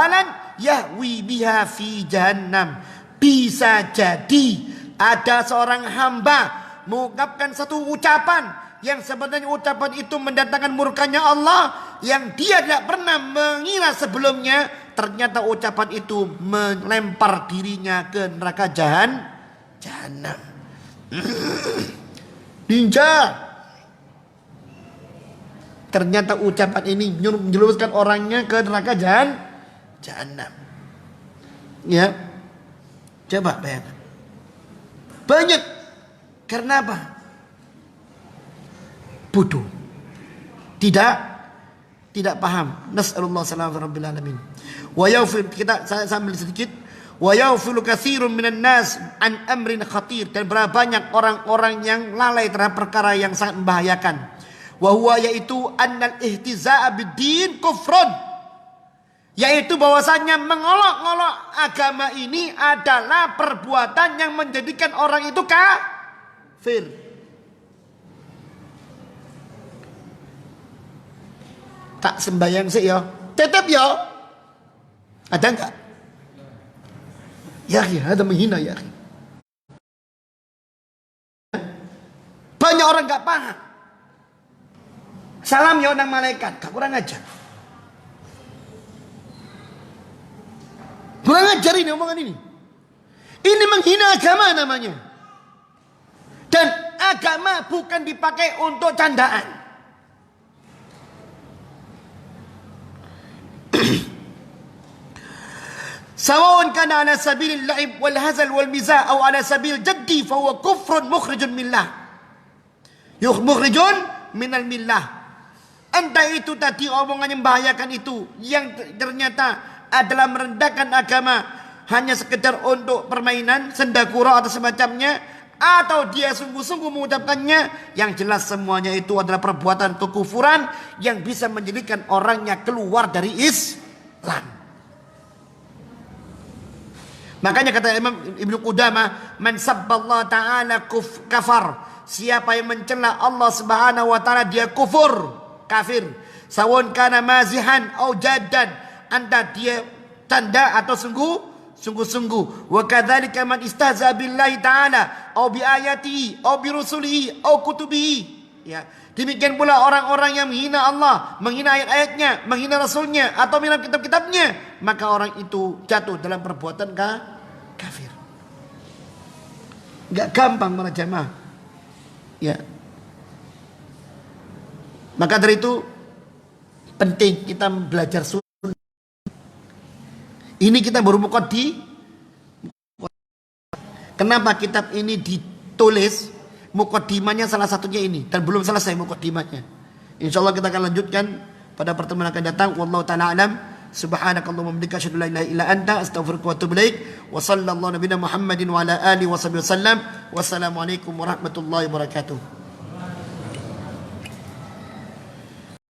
alan yahwi biha fi jahannam. Bisa jadi ada seorang hamba mengungkapkan satu ucapan yang sebenarnya ucapan itu mendatangkan murkanya Allah, yang dia tidak pernah mengira sebelumnya. Ternyata ucapan itu melempar dirinya ke neraka jahanam. Ninja. Ternyata ucapan ini menjerumuskan orangnya ke neraka jahanam. Ya. Coba bayangkan. Banyak. Karena apa? Bodoh. Tidak paham. Nas'alullah sallallahu rabbil alamin. Wa yaghfir, kita saya sambil sedikit. Wa yaghfilu katsirun minan nas an amrin khatir, dan berapa banyak orang-orang yang lalai terhadap perkara yang sangat membahayakan. Wa huwa, yaitu annal ihtiza'a bid-din kufrun, yaitu bahwasanya mengolok-olok agama ini adalah perbuatan yang menjadikan orang itu kafir. Tak sembahyang sih ya, tetap ya. Ada enggak? Ya, ada menghina ya. Banyak orang enggak paham. Salam ya orang malaikat, gak kurang ajar. Kurang ajar ini omongan ini. Ini menghina agama namanya. Dan agama bukan dipakai untuk candaan. Sawa'un kana ala sabilil la'ib wal hazal wal mizah atau ala sabil jaddi fa huwa kufrun mukhrijun millah. Mukhrijun minal millah. Entah itu tadi omongan yang membahayakan itu, yang ternyata adalah merendahkan agama, hanya sekedar untuk permainan, sendakura atau semacamnya, atau dia sungguh-sungguh mengucapkannya, yang jelas semuanya itu adalah perbuatan kekufuran yang bisa menjadikan orangnya keluar dari Islam. Makanya kata Imam Ibnu Qudamah, man sabballah ta'ala kafar. Siapa yang mencela Allah Subhanahu wa taala, dia kafir. Sawun kana mazihan au jaddan, anda dia tanda atau sungguh-sungguh. Wa kadzalika man istahza billahi ta'ala au bi ayatihi au bi rusulihi au kutubihi. Ya, demikian pula orang-orang yang menghina Allah, menghina ayat-ayatnya, menghina Rasulnya, atau menghina kitab-kitabnya, maka orang itu jatuh dalam perbuatan kafir. Gak gampang para jamaah. Ya. Maka dari itu penting kita belajar sunnah. Ini kita baru muqaddimah. Kenapa kitab ini ditulis? Muqaddimahnya salah satunya ini, dan belum selesai muqaddimahnya. Insyaallah kita akan lanjutkan pada pertemuan akan datang. Wallahu taala alam. Subhanakallahumma wa bihamdika asyhadu an la ilaha illa anta astaghfiruka wa atubu ilaik. Wa sallallahu nabiyana Muhammadin wa ala alihi wa sahbihi wasallam. Wassalamualaikum warahmatullahi wabarakatuh.